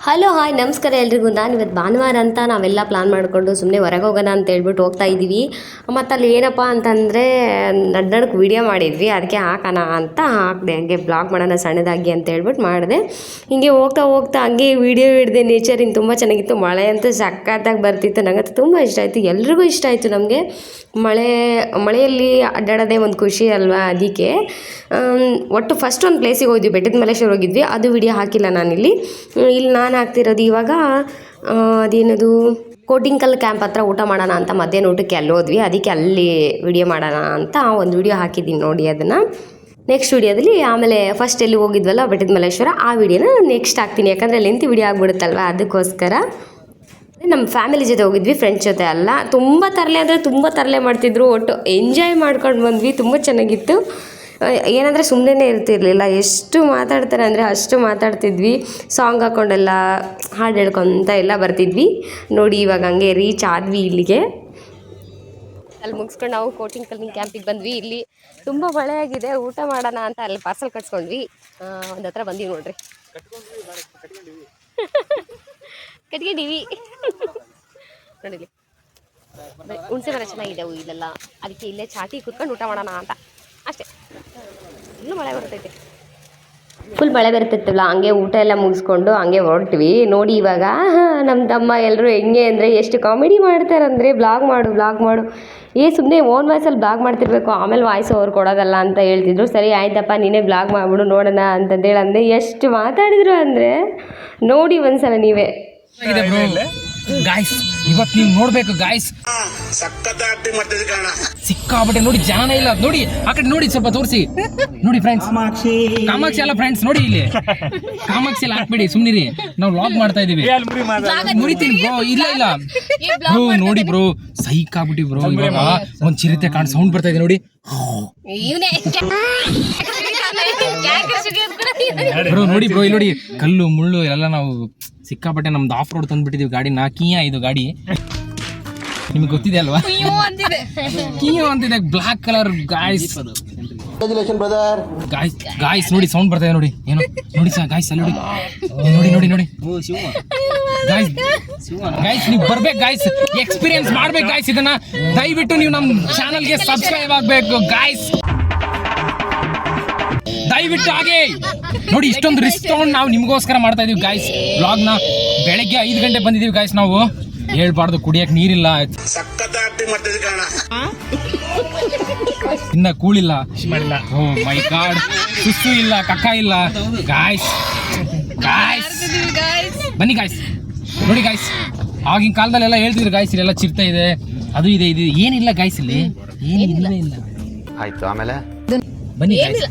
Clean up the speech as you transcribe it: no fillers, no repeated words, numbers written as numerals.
Hello hi ನಮಸ್ಕಾರ ಎಲ್ರಿಗೂ. ನಾನು ಇವತ್ತು ಭಾನುವಾರ ಅಂತ ನಾವೆಲ್ಲ ಪ್ಲಾನ್ ಮಾಡಿಕೊಂಡು ಸುಮ್ಮನೆ ಹೊರಗೆ ಹೋಗೋಣ ಅಂತ ಹೇಳ್ಬಿಟ್ಟು ಹೋಗ್ತಾ ಇದ್ದೀವಿ. ಮತ್ತು ಅಲ್ಲಿ ಏನಪ್ಪ ಅಂತಂದರೆ ನಡ್ನಡಕ್ಕೆ ವೀಡಿಯೋ ಮಾಡಿದ್ವಿ, ಅದಕ್ಕೆ ಹಾಕೋಣ ಅಂತ ಹಾಕಿದೆ. ಹಂಗೆ ಬ್ಲಾಗ್ ಮಾಡೋಣ ಸಣ್ಣದಾಗಿ ಅಂತ ಹೇಳ್ಬಿಟ್ಟು ಮಾಡಿದೆ. ಹಿಂಗೆ ಹೋಗ್ತಾ ಹೋಗ್ತಾ ಹಂಗೆ ವೀಡಿಯೋ ಹಿಡಿದೆ. ನೇಚರಿನ ತುಂಬ ಚೆನ್ನಾಗಿತ್ತು. ಮಳೆ ಅಂತೂ ಸಖತ್ತಾಗಿ ಬರ್ತಿತ್ತು. ನನಗಂತೂ ತುಂಬ ಇಷ್ಟ ಆಯಿತು, ಎಲ್ರಿಗೂ ಇಷ್ಟ ಆಯಿತು. ನಮಗೆ ಮಳೆಯಲ್ಲಿ ಅಡ್ಡಾಡೋದೇ ಒಂದು ಖುಷಿ ಅಲ್ವಾ. ಅದಕ್ಕೆ ಒಟ್ಟು ಫಸ್ಟ್ ಒಂದು ಪ್ಲೇಸಿಗೆ ಹೋದ್ವಿ, ಬೆಟ್ಟದ ಮಲ್ಲೇಶ್ವರ ಹೋಗಿದ್ವಿ. ಅದು ವಿಡಿಯೋ ಹಾಕಿಲ್ಲ ನಾನಿಲ್ಲಿ. ನಾನು ಹಾಕ್ತಿರೋದು ಇವಾಗ ಅದೇನದು ಕೋಟಿಂಕಲ್ ಕ್ಯಾಂಪ್ ಹತ್ರ ಊಟ ಮಾಡೋಣ ಅಂತ ಮಧ್ಯಾಹ್ನ ಊಟಕ್ಕೆ ಅಲ್ಲಿ ಹೋದ್ವಿ. ಅದಕ್ಕೆ ಅಲ್ಲಿ ವಿಡಿಯೋ ಮಾಡೋಣ ಅಂತ ಒಂದು ವಿಡಿಯೋ ಹಾಕಿದ್ದೀನಿ ನೋಡಿ. ಅದನ್ನು ನೆಕ್ಸ್ಟ್ ವಿಡಿಯೋದಲ್ಲಿ ಆಮೇಲೆ ಫಸ್ಟ್ ಎಲ್ಲಿ ಹೋಗಿದ್ವಲ್ಲ ಬೆಟ್ಟದ ಮಲ್ಲೇಶ್ವರ, ಆ ವಿಡಿಯೋನ ನೆಕ್ಸ್ಟ್ ಹಾಕ್ತೀನಿ. ಯಾಕಂದರೆ ಲೆಂತ್ ವಿಡಿಯೋ ಆಗ್ಬಿಡುತ್ತಲ್ವ, ಅದಕ್ಕೋಸ್ಕರ. ನಮ್ಮ ಫ್ಯಾಮಿಲಿ ಜೊತೆ ಹೋಗಿದ್ವಿ, ಫ್ರೆಂಡ್ಸ್ ಜೊತೆ ಅಲ್ಲ. ತುಂಬ ತರಲೆ ಅಂದರೆ ತುಂಬ ತರಲೆ ಮಾಡ್ತಿದ್ರು. ಒಟ್ಟು ಎಂಜಾಯ್ ಮಾಡ್ಕೊಂಡು ಬಂದ್ವಿ, ತುಂಬ ಚೆನ್ನಾಗಿತ್ತು. ಏನಂದರೆ ಸುಮ್ಮನೆ ಇರ್ತಿರ್ಲಿಲ್ಲ, ಎಷ್ಟು ಮಾತಾಡ್ತಾರೆ ಅಂದರೆ ಅಷ್ಟು ಮಾತಾಡ್ತಿದ್ವಿ. ಸಾಂಗ್ ಹಾಕ್ಕೊಂಡೆಲ್ಲ ಹಾಡು ಹೇಳ್ಕೊತ ಎಲ್ಲ ಬರ್ತಿದ್ವಿ ನೋಡಿ. ಇವಾಗ ಹಂಗೆ ರೀಚ್ ಆದ್ವಿ ಇಲ್ಲಿಗೆ. ಅಲ್ಲಿ ಮುಗಿಸ್ಕೊಂಡು ನಾವು ಕೋಟಿಂಕಲ್ ಕ್ಯಾಂಪಿಗೆ ಬಂದ್ವಿ. ಇಲ್ಲಿ ತುಂಬ ಮಳೆ ಆಗಿದೆ, ಊಟ ಮಾಡೋಣ ಅಂತ ಅಲ್ಲಿ ಪಾರ್ಸಲ್ ಕಟ್ಸ್ಕೊಂಡ್ವಿ. ಒಂದು ಹತ್ರ ಬಂದೀವಿ ನೋಡ್ರಿ. ಕಟ್ಕೊಂಡಿವಿ ನೋಡಿಲಿ. ಹುಣಸೆ ಮರ ಚೆನ್ನಾಗಿದ್ದೆವು ಇಲ್ಲೆಲ್ಲ, ಅದಕ್ಕೆ ಇಲ್ಲೇ ಚಾಟಿ ಕುತ್ಕೊಂಡು ಊಟ ಮಾಡೋಣ ಅಂತ ಅಷ್ಟೇ. ಇನ್ನೂ ಮಳೆ ಬರ್ತೈತೆ, ಫುಲ್ ಮಳೆ ಬರ್ತಿತ್ತಲ್ಲ. ಹಂಗೆ ಊಟ ಎಲ್ಲ ಮುಗಿಸ್ಕೊಂಡು ಹಂಗೆ ಹೊರಟ್ವಿ ನೋಡಿ. ಇವಾಗ ನಮ್ಮ ತಮ್ಮ ಎಲ್ಲರೂ ಹೆಂಗೆ ಅಂದರೆ ಎಷ್ಟು ಕಾಮಿಡಿ ಮಾಡ್ತಾರಂದರೆ ಬ್ಲಾಗ್ ಮಾಡು ಸುಮ್ಮನೆ ಓನ್ ವಾಯ್ಸಲ್ಲಿ ಬ್ಲಾಗ್ ಮಾಡ್ತಿರ್ಬೇಕು, ಆಮೇಲೆ ವಾಯ್ಸ್ ಅವ್ರು ಕೊಡೋದಲ್ಲ ಅಂತ ಹೇಳ್ತಿದ್ರು. ಸರಿ ಆಯ್ತಪ್ಪ ನೀನೇ ಬ್ಲಾಗ್ ಮಾಡಿಬಿಡು ನೋಡೋಣ ಅಂತಂದೇಳಿ ಅಂದೆ. ಎಷ್ಟು ಮಾತಾಡಿದ್ರು ಅಂದರೆ ನೋಡಿ ಒಂದ್ಸಲ ನೀವೇ. ಗಾಯ್ಸ್ ಇವತ್ತು ನೀವು ನೋಡ್ಬೇಕು ಗಾಯ್ಸ್, ಸಿಕ್ಕಾಬಟ್ಟೆ ನೋಡಿ, ಜನ ಇಲ್ಲ ನೋಡಿ. ಆ ಕಡೆ ನೋಡಿ, ಸ್ವಲ್ಪ ತೋರಿಸಿ ನೋಡಿ ಫ್ರೆಂಡ್ಸ್. ಕಾಮಾಕ್ಷಿ ಅಲ್ಲ ಫ್ರೆಂಡ್ಸ್, ನೋಡಿ ಇಲ್ಲಿ ಕಾಮಾಕ್ಷಿ ಎಲ್ಲ ಹಾಕ್ಬೇಡಿ, ಸುಮ್ನಿರಿ. ನಾವು ವ್ಲಾಗ್ ಮಾಡ್ತಾ ಇದೀವಿ. ಮುರಿತೀನಿ ಬ್ರೋ, ಇಲ್ಲ ಬ್ರೋ ನೋಡಿ ಬ್ರೋ, ಸೈಕ್ ಆಗ್ಬಿಟ್ಟಿ ಬ್ರೋ. ಇವಾಗ ಒಂದ್ ಚಿರತೆ ಕಾಣ್ ಸೌಂಡ್ ಬರ್ತಾ ಇದೆ ನೋಡಿ ಬ್ರೋ. ನೋಡಿ ಬ್ರೋ, ಇಲ್ಲಿ ನೋಡಿ ಕಲ್ಲು ಮುಳ್ಳು ಎಲ್ಲ. ನಾವು ಸಿಕ್ಕಾಪಟ್ಟೆ ನಮ್ದು ಆಫ್ ರೋಡ್ ತಂದ್ಬಿಟ್ಟಿದೀವಿ ಗಾಡಿನ. ಕಿಯಾ ಇದು ಗಾಡಿ, ನಿಮ್ಗೆ ಗೊತ್ತಿದೆ ಅಲ್ವಾ? ಕಿಯೋ ಅಂತಿದೆ, ಬ್ಲಾಕ್ ಕಲರ್. ಗಾಯ್ಸ್ ಗಾಯ್ಸ್ ನೋಡಿ ಸೌಂಡ್ ಬರ್ತಾ ಇದೆ ನೋಡಿ. ಏನೋ ನೋಡಿ ಸರ್ ಗಾಯ್ಸ್, ಅಲ್ಲಿ ನೋಡಿ ಗಾಯ್ಸ್ ನೀವು ಬರ್ಬೇಕು ಗಾಯ್ಸ್, ಎಕ್ಸ್ಪೀರಿಯನ್ಸ್ ಮಾಡ್ಬೇಕು ಗಾಯ್ಸ್. ಇದನ್ನ ದಯವಿಟ್ಟು ನೀವು ನಮ್ಮ ಚಾನಲ್ಗೆ ಸಬ್ಸ್ಕ್ರೈಬ್ ಆಗ್ಬೇಕು ಗಾಯ್ಸ್, ದಯವಿಟ್ಟು. ಹಾಗೆ ನೋಡಿ, ಇಷ್ಟೊಂದು ರಿಸ್ಕ್ ತಗೊಂಡು ನಾವು ನಿಮಗೋಸ್ಕರ ಮಾಡ್ತಾ ಇದೀವಿ ಗಾಯ್ಸ್ ವ್ಲಾಗ್ನ. ಬೆಳಗ್ಗೆ 5 ಗಂಟೆ ಬಂದಿದೀವಿ ಗಾಯ್ಸ್. ನಾವು ಹೇಳ್ಬಾರ್ದು, ಕುಡಿಯಕ್ ನೀರಿಲ್ಲ, ಇನ್ನ ಕೂಳಿಲ್ಲ, ಓ ಮೈ ಗಾಡ್, ಸುಸ್ಸು ಇಲ್ಲ, ಕಕ್ಕ ಇಲ್ಲ ಗಾಯ್ಸ್. ಬನ್ನಿ ಗಾಯ್ಸ್, ನೋಡಿ ಗಾಯ್ಸ್. ಆಗಿನ ಕಾಲದಲ್ಲೆಲ್ಲ ಹೇಳ್ತಿದ್ರು ಗಾಯ್ಸ್, ಇಲ್ಲೆಲ್ಲ ಚಿರ್ತಾ ಇದೆ, ಅದು ಇದೆ, ಇದು ಏನಿಲ್ಲ ಗಾಯ್ಸ್, ಇಲ್ಲಿ ಏನಿಲ್ಲವೇ ಇಲ್ಲ. ಆಯ್ತು, ಆಮೇಲೆ ಬನ್ನಿ ಗಾಯ್ಸ್.